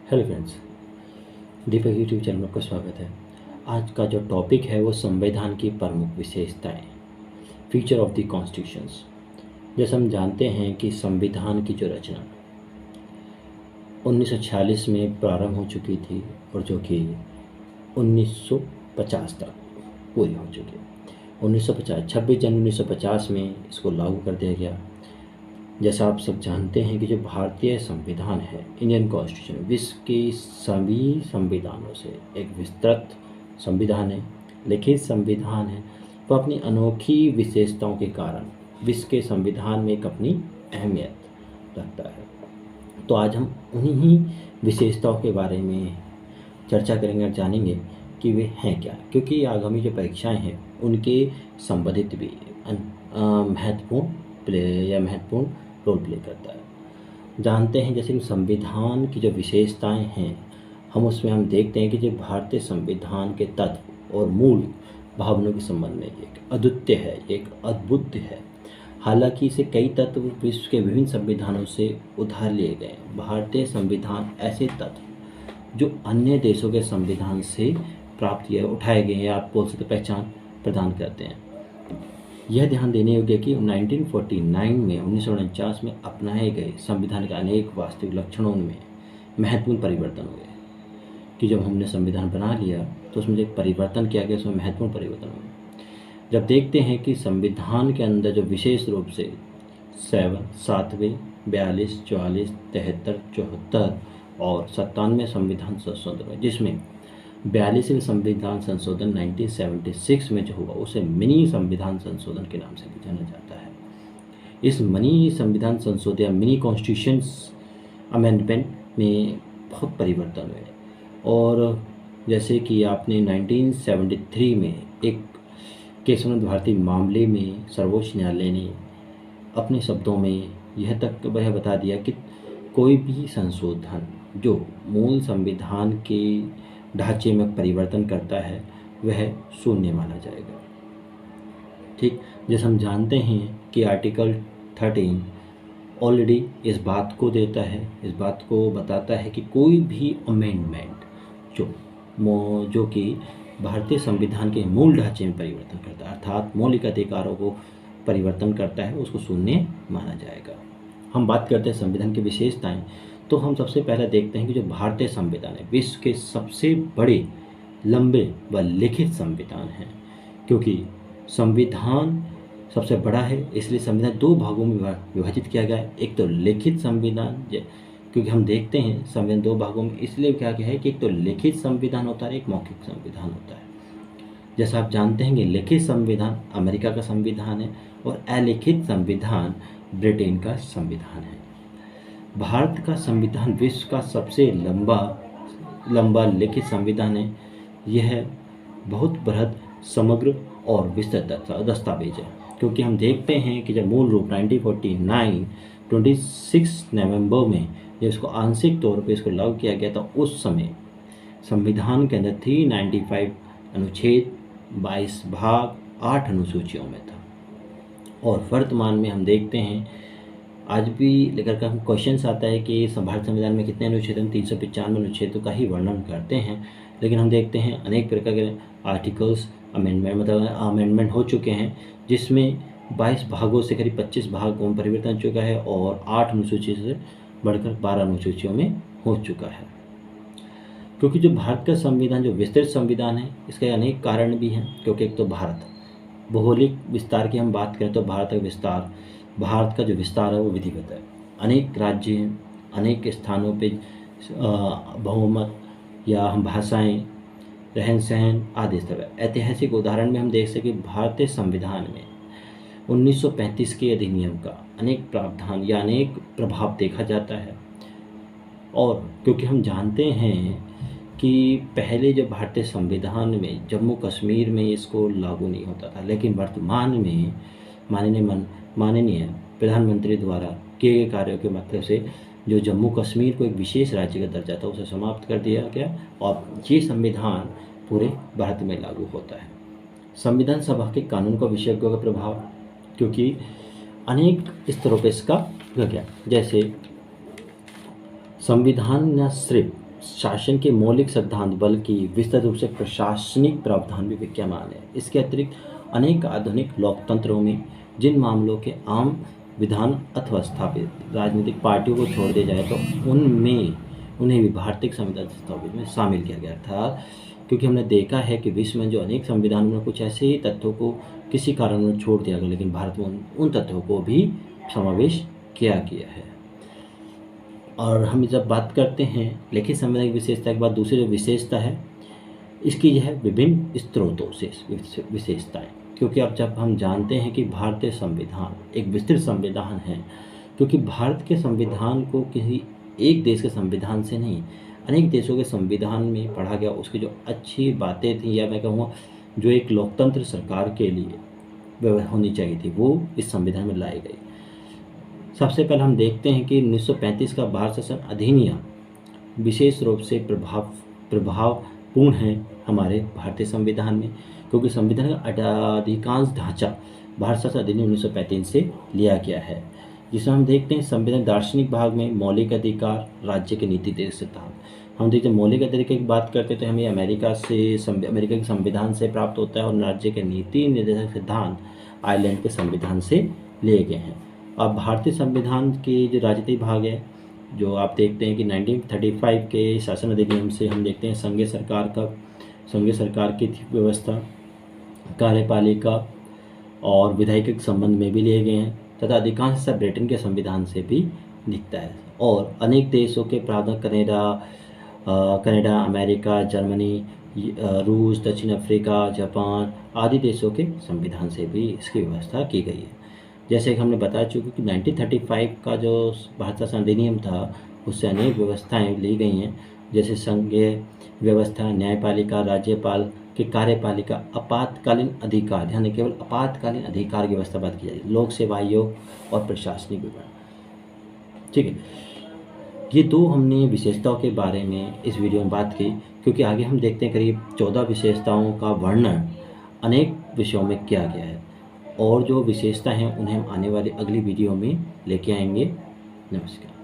Hello friends, दीपक YouTube channel में आपका स्वागत है। आज का जो टॉपिक है वो संविधान की प्रमुख विशेषताएं, फीचर ऑफ द कॉन्स्टिट्यूशंस। जैसे हम जानते हैं कि संविधान की जो रचना 1946 में प्रारंभ हो चुकी थी और जो कि 1950 तक पूरी हो चुकी है। 1950 26 जनवरी 1950 में इसको लागू कर दिया गया। जैसा आप सब जानते हैं कि जो भारतीय संविधान है, इंडियन कॉन्स्टिट्यूशन, विश्व के सभी संविधानों से एक विस्तृत संविधान है, लिखित संविधान है। वह अपनी अनोखी विशेषताओं के कारण विश्व के संविधान में एक अपनी अहमियत रखता है। तो आज हम उन्हीं विशेषताओं के बारे में चर्चा करेंगे और जानेंगे कि वे हैं क्या, क्योंकि आगामी जो परीक्षाएं हैं उनके संबंधित भी महत्वपूर्ण रोल प्ले करता है। जानते हैं जैसे कि संविधान की जो विशेषताएं हैं, हम देखते हैं कि जो भारतीय संविधान के तत्व और मूल भावनाओं के संबंध में एक अद्वितीय है, एक अद्भुत है। हालांकि इसे कई तत्व विश्व के विभिन्न संविधानों से उधार लिए गए। भारतीय संविधान ऐसे तत्व जो अन्य देशों के संविधान से प्राप्त या उठाए गए हैं, आप बोल सकते पहचान प्रदान करते हैं। यह ध्यान देने योग्य है कि 1949 में अपनाए गए संविधान के अनेक वास्तविक लक्षणों में महत्वपूर्ण परिवर्तन हुए। कि जब हमने संविधान बना लिया तो उसमें एक परिवर्तन किया गया, उसमें महत्वपूर्ण परिवर्तन हुए। जब देखते हैं कि संविधान के अंदर जो विशेष रूप से 7वें, 42, 44, 73, 74 और 97 संविधान संशोधन हुए, जिसमें 42वें संविधान संशोधन 1976 में जो हुआ उसे मिनी संविधान संशोधन के नाम से भी जाना जाता है। इस मिनी संविधान संशोधन या मिनी कॉन्स्टिट्यूशंस अमेंडमेंट में बहुत परिवर्तन हुए। और जैसे कि आपने 1973 में एक केशवनंद भारती मामले में सर्वोच्च न्यायालय ने अपने शब्दों में यह तक वह बता दिया कि कोई भी संशोधन जो मूल संविधान के ढांचे में परिवर्तन करता है वह शून्य माना जाएगा। ठीक, जैसे हम जानते हैं कि आर्टिकल 13 ऑलरेडी इस बात को देता है, इस बात को बताता है कि कोई भी अमेंडमेंट जो कि भारतीय संविधान के मूल ढांचे में परिवर्तन करता है, अर्थात मौलिक अधिकारों को परिवर्तन करता है, उसको शून्य माना जाएगा। हम बात करते हैं संविधान की विशेषताएं, तो हम सबसे पहले देखते हैं कि जो भारतीय संविधान है विश्व के सबसे बड़े, लंबे व लिखित संविधान है। क्योंकि संविधान सबसे बड़ा है इसलिए संविधान दो भागों में विभाजित किया गया है। एक तो लिखित संविधान, क्योंकि हम देखते हैं संविधान दो भागों में इसलिए क्या गया है कि एक तो लिखित संविधान होता है, एक मौखिक संविधान होता है। जैसा आप जानते हैं कि लिखित संविधान अमेरिका का संविधान है और अलिखित संविधान ब्रिटेन का संविधान है। भारत का संविधान विश्व का सबसे लंबा लिखित संविधान है। यह बहुत बृहद, समग्र और विस्तृत दस्तावेज है। क्योंकि हम देखते हैं कि जब मूल रूप 1949 26 नवंबर में जब इसको आंशिक तौर पर इसको लागू किया गया था, उस समय संविधान के अंदर 395 अनुच्छेद, 22 भाग, 8 अनुसूचियों में था। और वर्तमान में हम देखते हैं आज भी लेकर का हम क्वेश्चंस आता है कि भारत संविधान में कितने अनुच्छेद हैं, 395 अनुच्छेदों का ही वर्णन करते हैं। लेकिन हम देखते हैं अनेक प्रकार के आर्टिकल्स अमेंडमेंट हो चुके हैं, जिसमें 22 भागों से करीब 25 भागों में परिवर्तन हो चुका है और 8 अनुसूची से बढ़कर 12 अनुसूचियों में हो चुका है। क्योंकि जो भारत का संविधान जो विस्तृत संविधान है, इसके अनेक कारण भी हैं। क्योंकि एक तो भारत भौगोलिक विस्तार की हम बात करें तो भारत का जो विस्तार है वो विधिवत है। अनेक राज्य हैं, अनेक स्थानों पे बहुमत या हम भाषाएं, रहन सहन आदि सब। ऐतिहासिक उदाहरण में हम देख सकें भारतीय संविधान में 1935 के अधिनियम का अनेक प्रावधान या अनेक प्रभाव देखा जाता है। और क्योंकि हम जानते हैं कि पहले जब भारतीय संविधान में जम्मू कश्मीर में इसको लागू नहीं होता था, लेकिन वर्तमान में माननीय प्रधानमंत्री द्वारा किए गए कार्यों के मतलब से जो जम्मू कश्मीर को एक विशेष राज्य का दर्जा था उसे समाप्त कर दिया गया और ये संविधान पूरे भारत में लागू होता है। संविधान सभा के कानून का विशेषज्ञों का प्रभाव, क्योंकि अनेक स्तरों पर इसका गया, जैसे संविधान न सिर्फ शासन के मौलिक सिद्धांत बल्कि विस्तृत रूप से प्रशासनिक प्रावधान भी विद्यमान है। इसके अतिरिक्त अनेक आधुनिक लोकतंत्रों में जिन मामलों के आम विधान अथवा स्थापित राजनीतिक पार्टियों को छोड़ दिया जाए तो उनमें उन्हें भी भारतीय संविधान दस्तावेज में शामिल किया गया था, क्योंकि हमने देखा है कि विश्व में जो अनेक संविधानों में कुछ ऐसे ही तथ्यों को किसी कारण छोड़ दिया गया, लेकिन भारत में उन तथ्यों को भी समावेश किया गया है। और हम जब बात करते हैं लिखित संविधान की विशेषता के बाद दूसरी जो विशेषता है इसकी यह है विभिन्न स्रोतों से विशेषताएं, क्योंकि अब जब हम जानते हैं कि भारतीय संविधान एक विस्तृत संविधान है, क्योंकि भारत के संविधान को किसी एक देश के संविधान से नहीं अनेक देशों के संविधान में पढ़ा गया, उसकी जो अच्छी बातें थी या मैं कहूँगा जो एक लोकतंत्र सरकार के लिए होनी चाहिए थी वो इस संविधान में लाई गई। सबसे पहले हम देखते हैं कि 1935 का भारत शासन अधिनियम विशेष रूप से प्रभावपूर्ण है हमारे भारतीय संविधान में, क्योंकि संविधान का अधिकांश ढांचा भारत शासन अधिनियम 1935 से लिया गया है, जिसमें हम देखते हैं संविधान दार्शनिक भाग में मौलिक अधिकार, राज्य के नीति निर्देशक सिद्धांत। हम देखते हैं मौलिक अधिकार की बात करते हैं तो हमें अमेरिका के संविधान से प्राप्त होता है, और राज्य के नीति निर्देशक सिद्धांत आयरलैंड के संविधान से लिए गए हैं। अब भारतीय संविधान के जो राजनीतिक भाग है जो आप देखते हैं कि 1935 के शासन अधिनियम से हम देखते हैं संघीय सरकार की व्यवस्था, कार्यपालिका और विधायिका के संबंध में भी लिए गए हैं, तथा अधिकांश हिस्सा ब्रिटेन के संविधान से भी दिखता है। और अनेक देशों के प्रावधान कनाडा, अमेरिका, जर्मनी, रूस, दक्षिण अफ्रीका, जापान आदि देशों के संविधान से भी इसकी व्यवस्था की गई है। जैसे कि हमने बता चुके कि 1935 का जो भारत शासन अधिनियम था उससे अनेक व्यवस्थाएं ली गई हैं, जैसे संघीय व्यवस्था, न्यायपालिका, राज्यपाल के कार्यपालिका, आपातकालीन अधिकार, यानी केवल आपातकालीन अधिकार की व्यवस्था बात की जाएगी, लोक सेवा आयोग और प्रशासनिक विवरण। ठीक है, ये दो हमने विशेषताओं के बारे में इस वीडियो में बात की, क्योंकि आगे हम देखते हैं करीब 14 विशेषताओं का वर्णन अनेक विषयों में किया गया है, और जो विशेषता हैं उन्हें हम आने वाली अगली वीडियो में लेके आएंगे। नमस्कार।